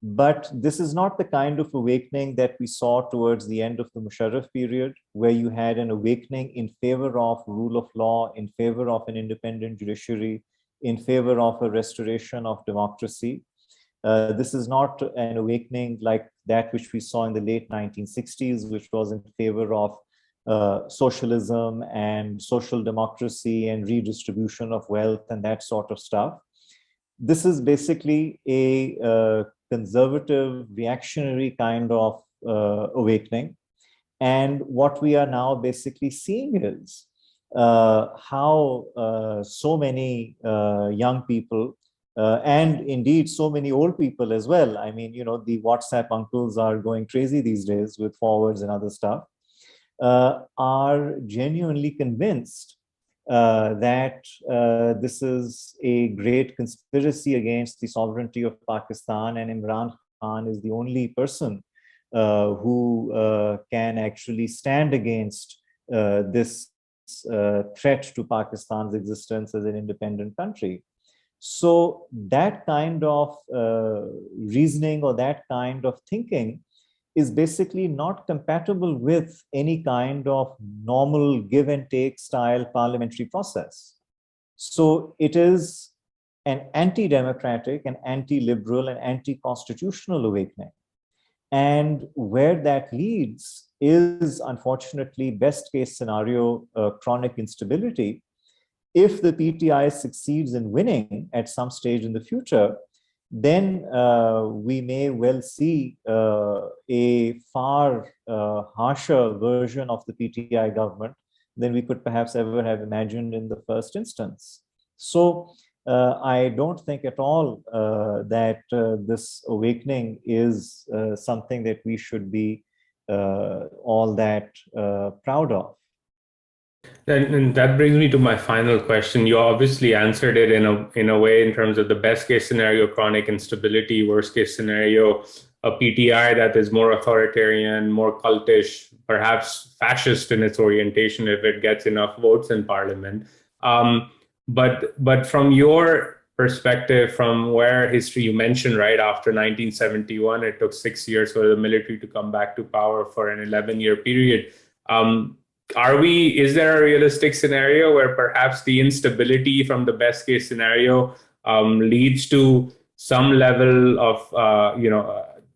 but this is not the kind of awakening that we saw towards the end of the Musharraf period, where you had an awakening in favor of rule of law, in favor of an independent judiciary, in favor of a restoration of democracy. This is not an awakening like that which we saw in the late 1960s, which was in favor of socialism and social democracy and redistribution of wealth and that sort of stuff. This is basically a conservative, reactionary kind of awakening. And what we are now basically seeing is how so many young people And indeed, so many old people as well. I mean, the WhatsApp uncles are going crazy these days with forwards and other stuff, are genuinely convinced that this is a great conspiracy against the sovereignty of Pakistan, and Imran Khan is the only person who can actually stand against this threat to Pakistan's existence as an independent country. So that kind of reasoning or that kind of thinking is basically not compatible with any kind of normal give and take style parliamentary process. So it is an anti-democratic, an anti-liberal, and anti-constitutional awakening. And where that leads is, unfortunately, best case scenario, chronic instability. If the PTI succeeds in winning at some stage in the future, then we may well see a far harsher version of the PTI government than we could perhaps ever have imagined in the first instance. So I don't think at all that this awakening is something that we should be all that proud of. And that brings me to my final question. You obviously answered it in a way in terms of the best case scenario, chronic instability, worst case scenario, a PTI that is more authoritarian, more cultish, perhaps fascist in its orientation if it gets enough votes in parliament. But from your perspective, from where history, you mentioned right after 1971, it took 6 years for the military to come back to power for an 11-year period. Is there a realistic scenario where perhaps the instability from the best case scenario leads to some level of,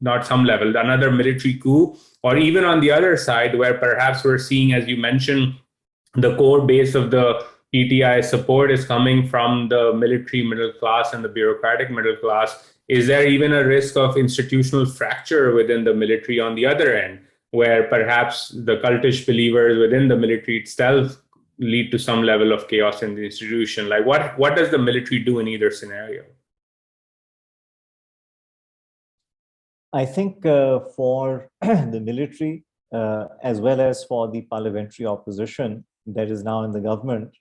not some level, another military coup, or even on the other side where perhaps we're seeing, as you mentioned, the core base of the PTI support is coming from the military middle class and the bureaucratic middle class? Is there even a risk of institutional fracture within the military on the other end, where perhaps the cultish believers within the military itself lead to some level of chaos in the institution? Like what does the military do in either scenario? I think for the military, as well as for the parliamentary opposition that is now in the government,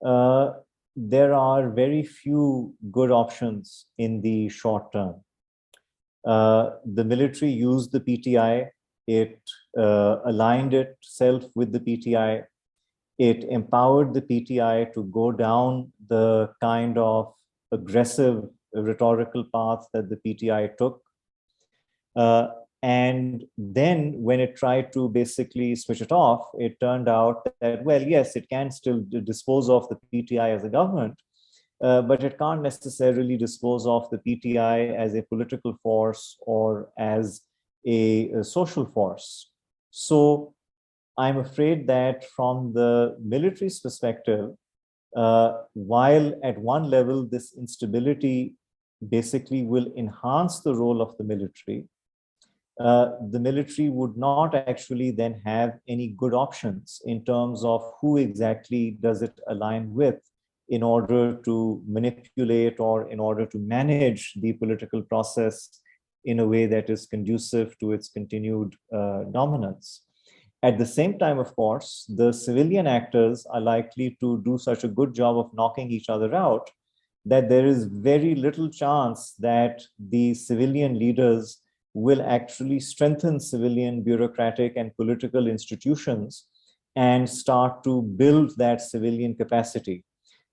there are very few good options in the short term. The military used the PTI. It aligned itself with the PTI. It empowered the PTI to go down the kind of aggressive rhetorical path that the PTI took. And then when it tried to basically switch it off, it turned out that, well, yes, it can still dispose of the PTI as a government, but it can't necessarily dispose of the PTI as a political force or as a social force. So I'm afraid that from the military's perspective, while at one level this instability basically will enhance the role of the military would not actually then have any good options in terms of who exactly does it align with in order to manipulate or in order to manage the political process in a way that is conducive to its continued dominance. At the same time, of course, the civilian actors are likely to do such a good job of knocking each other out that there is very little chance that the civilian leaders will actually strengthen civilian bureaucratic and political institutions and start to build that civilian capacity.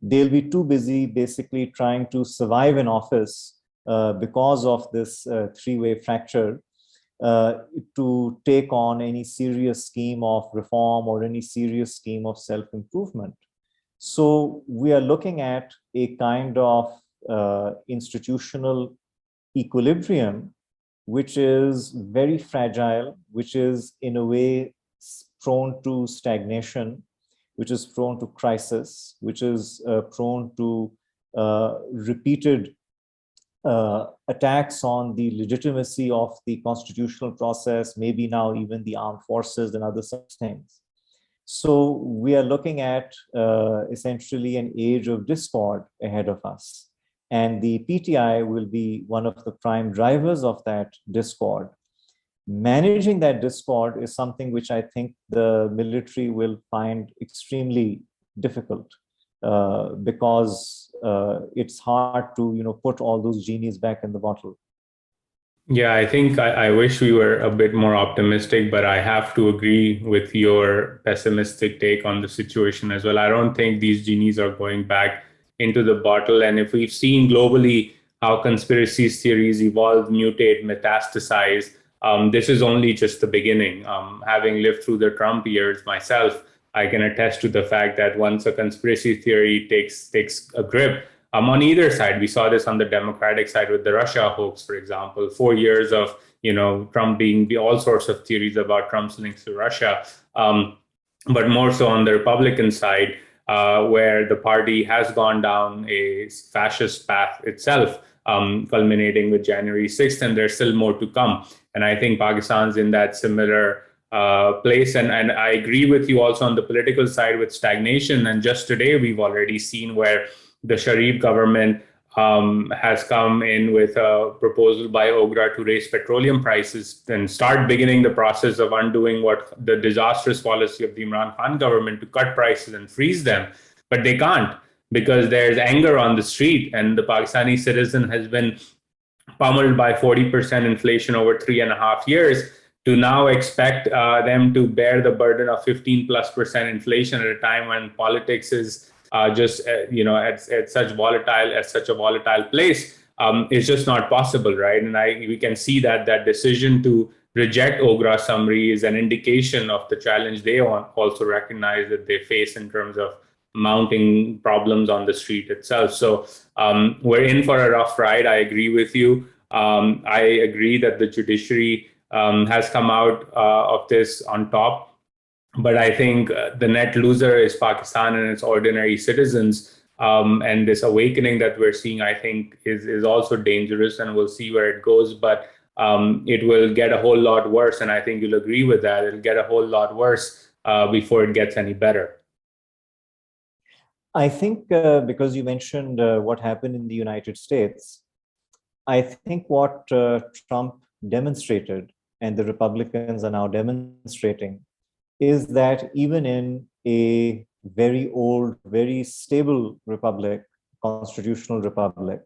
They'll be too busy basically trying to survive in office because of this three-way fracture to take on any serious scheme of reform or any serious scheme of self-improvement. So we are looking at a kind of institutional equilibrium which is very fragile, which is in a way prone to stagnation, which is prone to crisis, which is prone to repeated attacks on the legitimacy of the constitutional process, maybe now even the armed forces and other such things. So we are looking at essentially an age of discord ahead of us. And the PTI will be one of the prime drivers of that discord. Managing that discord is something which I think the military will find extremely difficult, because it's hard to, put all those genies back in the bottle. Yeah, I think I wish we were a bit more optimistic, but I have to agree with your pessimistic take on the situation as well. I don't think these genies are going back into the bottle. And if we've seen globally how conspiracy theories evolve, mutate, metastasize, this is only just the beginning. Having lived through the Trump years myself, I can attest to the fact that once a conspiracy theory takes a grip, on either side, we saw this on the Democratic side with the Russia hoax, for example, 4 years of Trump being all sorts of theories about Trump's links to Russia, but more so on the Republican side, where the party has gone down a fascist path itself, culminating with January 6th, and there's still more to come. And I think Pakistan's in that similar place. And I agree with you also on the political side with stagnation. And just today, we've already seen where the Sharif government has come in with a proposal by OGRA to raise petroleum prices and start beginning the process of undoing what the disastrous policy of the Imran Khan government to cut prices and freeze them. But they can't, because there's anger on the street, and the Pakistani citizen has been pummeled by 40% inflation over 3.5 years, to now expect them to bear the burden of 15+% inflation at a time when politics is just at such a volatile place, is just not possible, right? And we can see that decision to reject OGRA summary is an indication of the challenge they also recognize that they face in terms of mounting problems on the street itself. So we're in for a rough ride. I agree with you. I agree that the judiciary has come out of this on top. But I think the net loser is Pakistan and its ordinary citizens. And this awakening that we're seeing, I think, is also dangerous, and we'll see where it goes. But it will get a whole lot worse. And I think you'll agree with that. It'll get a whole lot worse before it gets any better. I think because you mentioned what happened in the United States, I think what Trump demonstrated and the Republicans are now demonstrating is that even in a very old, very stable republic, constitutional republic,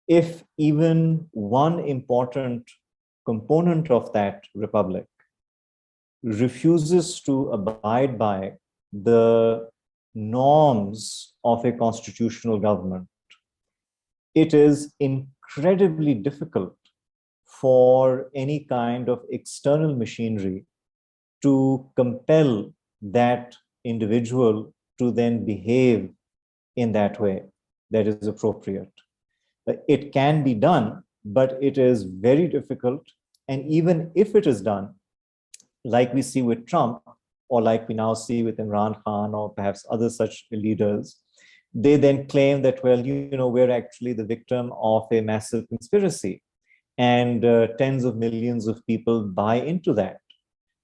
if even one important component of that republic refuses to abide by the norms of a constitutional government, it is incredibly difficult for any kind of external machinery to compel that individual to then behave in that way that is appropriate. It can be done, but it is very difficult. And even if it is done, like we see with Trump, or like we now see with Imran Khan, or perhaps other such leaders, they then claim that, well, we're actually the victim of a massive conspiracy, and tens of millions of people buy into that.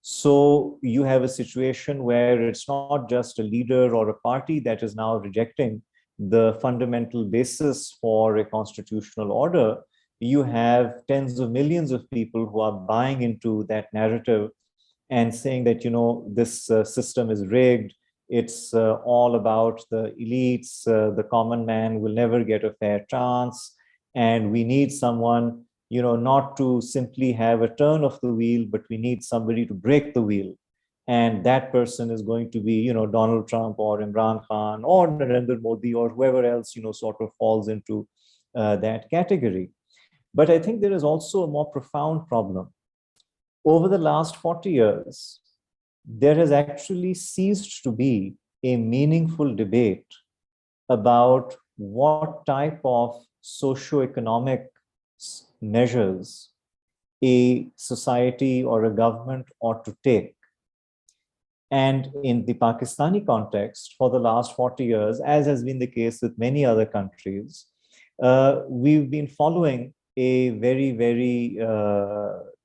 So you have a situation where it's not just a leader or a party that is now rejecting the fundamental basis for a constitutional order. You have tens of millions of people who are buying into that narrative and saying that, this system is rigged. It's all about the elites. The common man will never get a fair chance. And we need someone, not to simply have a turn of the wheel, but we need somebody to break the wheel. And that person is going to be, Donald Trump or Imran Khan or Narendra Modi or whoever else, sort of falls into that category. But I think there is also a more profound problem. Over the last 40 years, there has actually ceased to be a meaningful debate about what type of socioeconomic measures a society or a government ought to take. And in the Pakistani context, for the last 40 years, as has been the case with many other countries, we've been following a very, very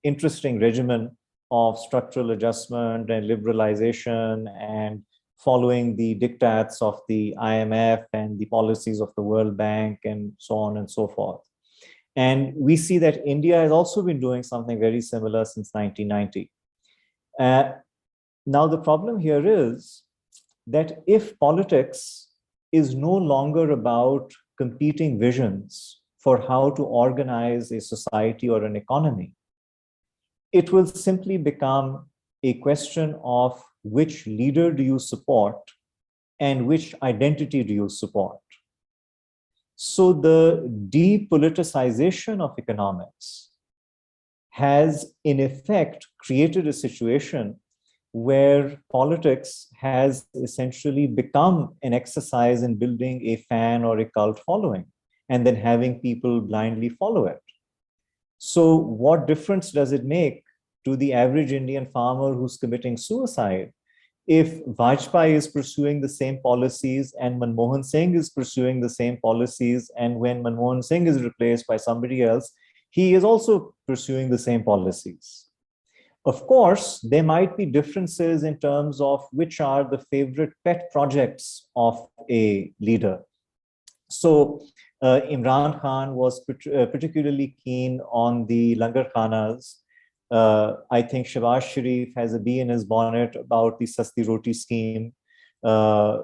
interesting regimen of structural adjustment and liberalization and following the diktats of the IMF and the policies of the World Bank and so on and so forth. And we see that India has also been doing something very similar since 1990. Now, the problem here is that if politics is no longer about competing visions for how to organize a society or an economy, it will simply become a question of which leader do you support and which identity do you support. So the depoliticization of economics has in effect created a situation where politics has essentially become an exercise in building a fan or a cult following and then having people blindly follow it. So what difference does it make to the average Indian farmer who's committing suicide if Vajpayee is pursuing the same policies and Manmohan Singh is pursuing the same policies, and when Manmohan Singh is replaced by somebody else, he is also pursuing the same policies? Of course, there might be differences in terms of which are the favorite pet projects of a leader. So Imran Khan was particularly keen on the langar khanas. I think Shehbaz Sharif has a bee in his bonnet about the Sasti Roti scheme. One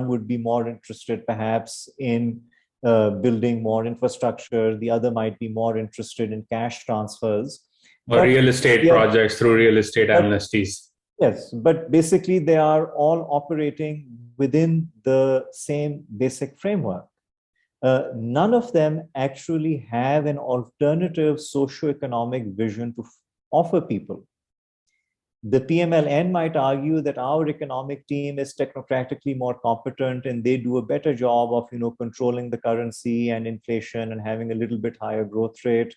would be more interested perhaps in building more infrastructure. The other might be more interested in cash transfers. Or real estate projects through real estate amnesties. Yes, but basically they are all operating within the same basic framework. None of them actually have an alternative socioeconomic vision to offer people. The PMLN might argue that our economic team is technocratically more competent and they do a better job of, controlling the currency and inflation and having a little bit higher growth rate.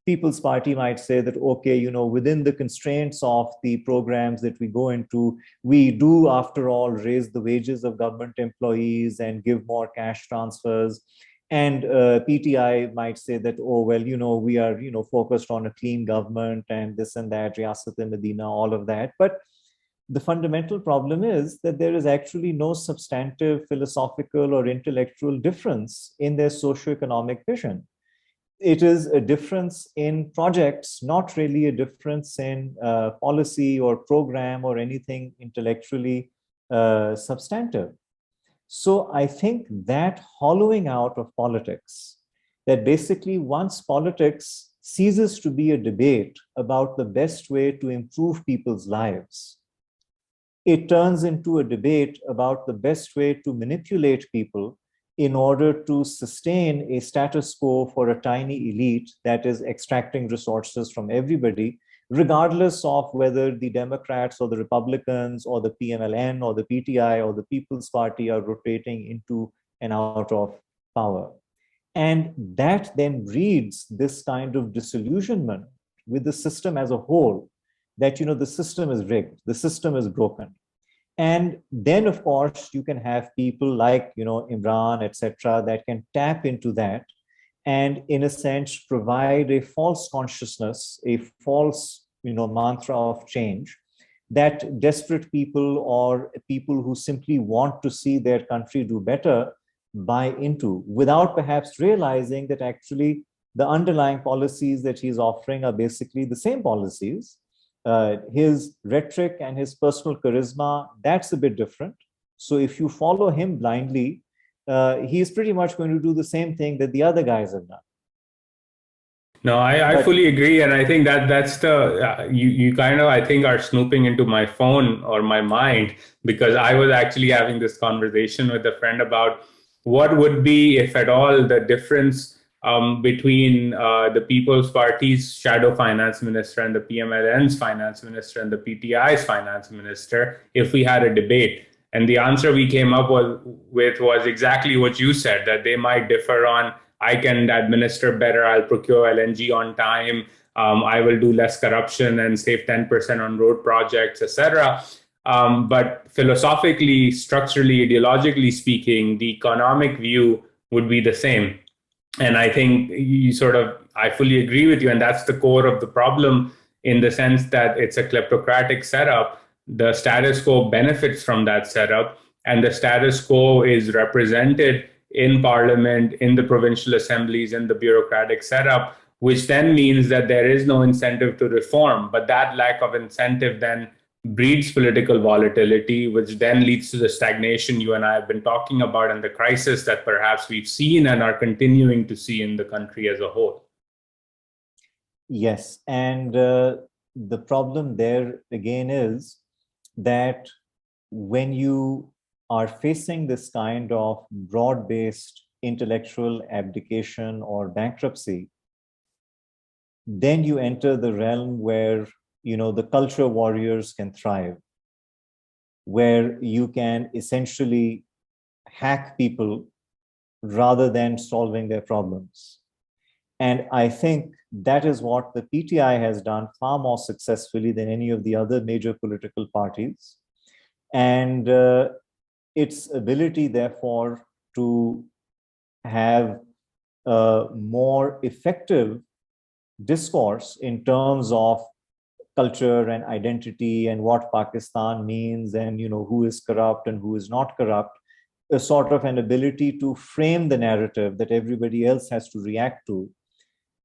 People's Party might say that, okay, within the constraints of the programs that we go into, we do, after all, raise the wages of government employees and give more cash transfers. And PTI might say that, oh, well, we are, focused on a clean government and this and that, Riyasat-e-Medina, all of that. But the fundamental problem is that there is actually no substantive philosophical or intellectual difference in their socioeconomic vision. It is a difference in projects, not really a difference in policy or program or anything intellectually substantive. So I think that hollowing out of politics, that basically once politics ceases to be a debate about the best way to improve people's lives, it turns into a debate about the best way to manipulate people in order to sustain a status quo for a tiny elite that is extracting resources from everybody, regardless of whether the Democrats or the Republicans or the PMLN or the PTI or the People's Party are rotating into and out of power. And that then breeds this kind of disillusionment with the system as a whole, that, the system is rigged, the system is broken. And then, of course, you can have people like, Imran, etc., that can tap into that and, in a sense, provide a false consciousness, a false, mantra of change that desperate people or people who simply want to see their country do better buy into, without perhaps realizing that actually the underlying policies that he's offering are basically the same policies. His rhetoric and his personal charisma, that's a bit different. So if you follow him blindly, he's pretty much going to do the same thing that the other guys have done. No, I fully agree. And I think that's the, you kind of, I think, are snooping into my phone or my mind, because I was actually having this conversation with a friend about what would be, if at all, the difference between the People's Party's shadow finance minister and the PMLN's finance minister and the PTI's finance minister if we had a debate. And the answer we came up with was exactly what you said, that they might differ on, I can administer better, I'll procure LNG on time, I will do less corruption and save 10% on road projects, etc. But philosophically, structurally, ideologically speaking, the economic view would be the same. And I think I fully agree with you. And that's the core of the problem, in the sense that it's a kleptocratic setup the status quo benefits from that setup, and the status quo is represented in parliament, in the provincial assemblies, in the bureaucratic setup, which then means that there is no incentive to reform. But that lack of incentive then breeds political volatility, which then leads to the stagnation you and I have been talking about, and the crisis that perhaps we've seen and are continuing to see in the country as a whole. Yes, and the problem there again is that when you are facing this kind of broad-based intellectual abdication or bankruptcy, then you enter the realm where the culture warriors can thrive, where you can essentially hack people rather than solving their problems. And I think that is what the PTI has done far more successfully than any of the other major political parties. And its ability, therefore, to have a more effective discourse in terms of culture and identity and what Pakistan means and who is corrupt and who is not corrupt, a sort of an ability to frame the narrative that everybody else has to react to,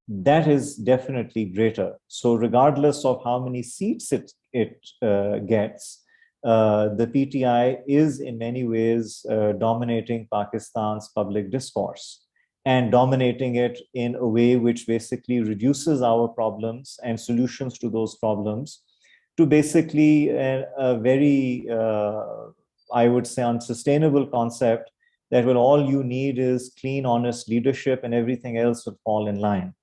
that is definitely greater. So regardless of how many seats it gets, the PTI is in many ways dominating Pakistan's public discourse, and dominating it in a way which basically reduces our problems and solutions to those problems to basically a very, I would say, unsustainable concept that, well, all you need is clean, honest leadership and everything else would fall in line.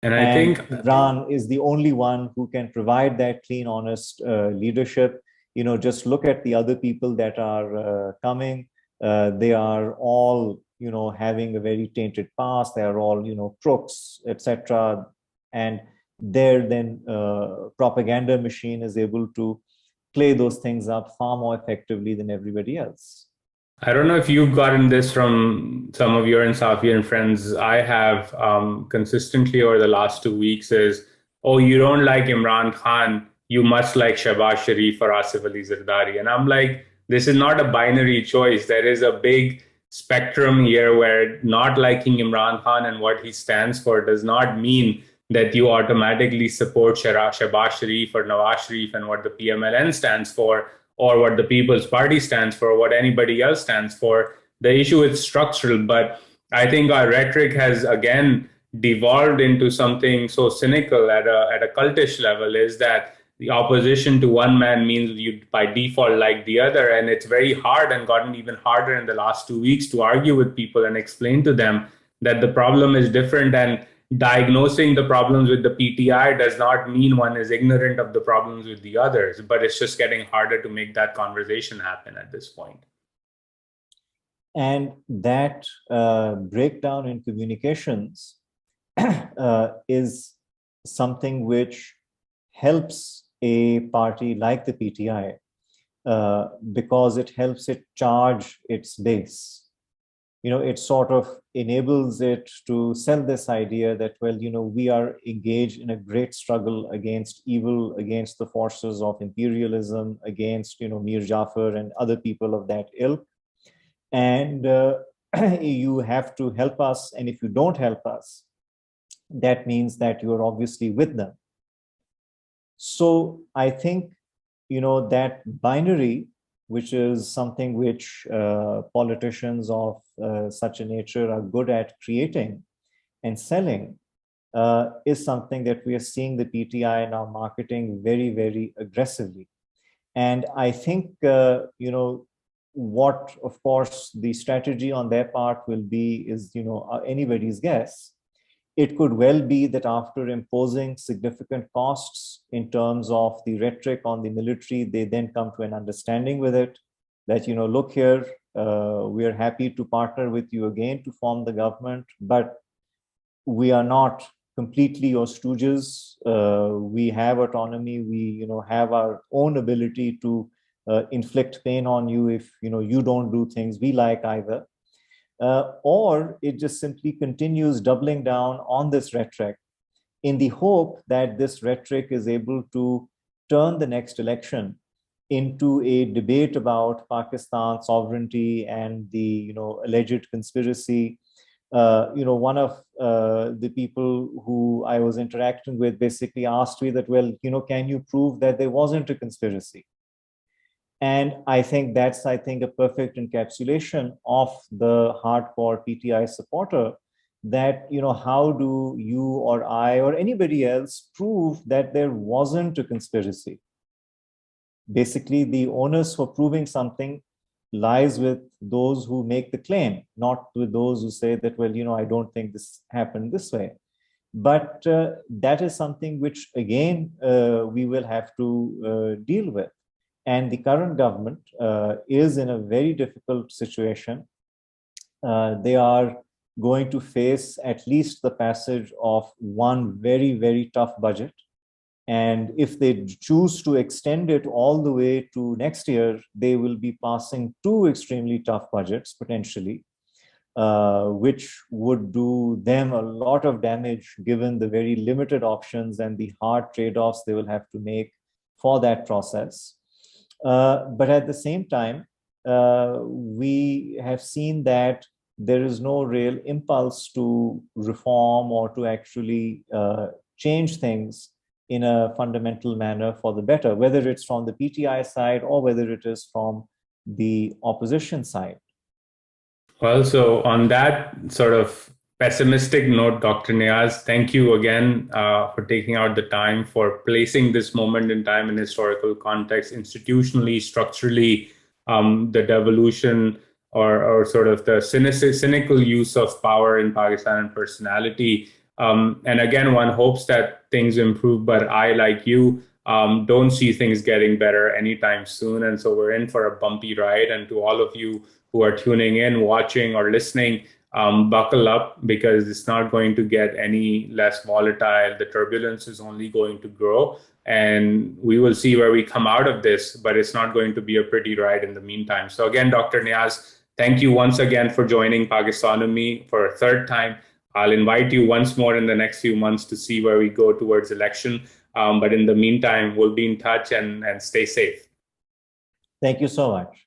And I think Imran is the only one who can provide that clean, honest leadership. Just look at the other people that are coming. They are all, having a very tainted past. They are all, crooks, etc. And their then propaganda machine is able to play those things up far more effectively than everybody else. I don't know if you've gotten this from some of your Insafian friends. I have consistently over the last 2 weeks is, oh, you don't like Imran Khan, you must like Shehbaz Sharif or Asif Ali Zardari. And I'm like, this is not a binary choice. There is a big spectrum here where not liking Imran Khan and what he stands for does not mean that you automatically support Shehbaz Sharif or Nawaz Sharif and what the PMLN stands for, or what the People's Party stands for, or what anybody else stands for. The issue is structural, but I think our rhetoric has again devolved into something so cynical at a cultish level, is that the opposition to one man means you by default like the other. And it's very hard, and gotten even harder in the last 2 weeks, to argue with people and explain to them that the problem is different, and diagnosing the problems with the PTI does not mean one is ignorant of the problems with the others, but it's just getting harder to make that conversation happen at this point. And that breakdown in communications is something which helps a party like the PTI because it helps it charge its base. It sort of enables it to sell this idea that, well, we are engaged in a great struggle against evil, against the forces of imperialism, against, Mir Jafar and other people of that ilk. And you have to help us. And if you don't help us, that means that you're obviously with them. So I think, that binary, which is something which politicians of such a nature are good at creating and selling, is something that we are seeing the PTI now marketing very, very aggressively. And I think, what, of course, the strategy on their part will be is, anybody's guess. It could well be that after imposing significant costs in terms of the rhetoric on the military, they then come to an understanding with it that, look here, we are happy to partner with you again to form the government, but we are not completely your stooges. We have autonomy. We, have our own ability to inflict pain on you if, you don't do things we like either. Or it just simply continues doubling down on this rhetoric in the hope that this rhetoric is able to turn the next election into a debate about Pakistan's sovereignty and the alleged conspiracy. One of the people who I was interacting with basically asked me that, well, can you prove that there wasn't a conspiracy? And I think that's, a perfect encapsulation of the hardcore PTI supporter, that, how do you or I or anybody else prove that there wasn't a conspiracy? Basically, the onus for proving something lies with those who make the claim, not with those who say that, well, I don't think this happened this way. But that is something which, again, we will have to deal with. And the current government is in a very difficult situation. They are going to face at least the passage of one very, very tough budget. And if they choose to extend it all the way to next year, they will be passing two extremely tough budgets potentially, which would do them a lot of damage given the very limited options and the hard trade-offs they will have to make for that process. But at the same time, we have seen that there is no real impulse to reform or to actually change things in a fundamental manner for the better, whether it's from the PTI side or whether it is from the opposition side. Well, so on that sort of pessimistic note, Dr. Niaz, thank you again for taking out the time for placing this moment in time in historical context, institutionally, structurally, the devolution or sort of the cynical use of power in Pakistan and personality. And again, one hopes that things improve, but I, like you, don't see things getting better anytime soon. And so we're in for a bumpy ride. And to all of you who are tuning in, watching, or listening, buckle up, because it's not going to get any less volatile. The turbulence is only going to grow, and we will see where we come out of this, but it's not going to be a pretty ride in the meantime. So again, Dr. Niaz, thank you once again for joining Pakistonomy for a third time. I'll invite you once more in the next few months to see where we go towards election. But in the meantime, we'll be in touch and stay safe. Thank you so much.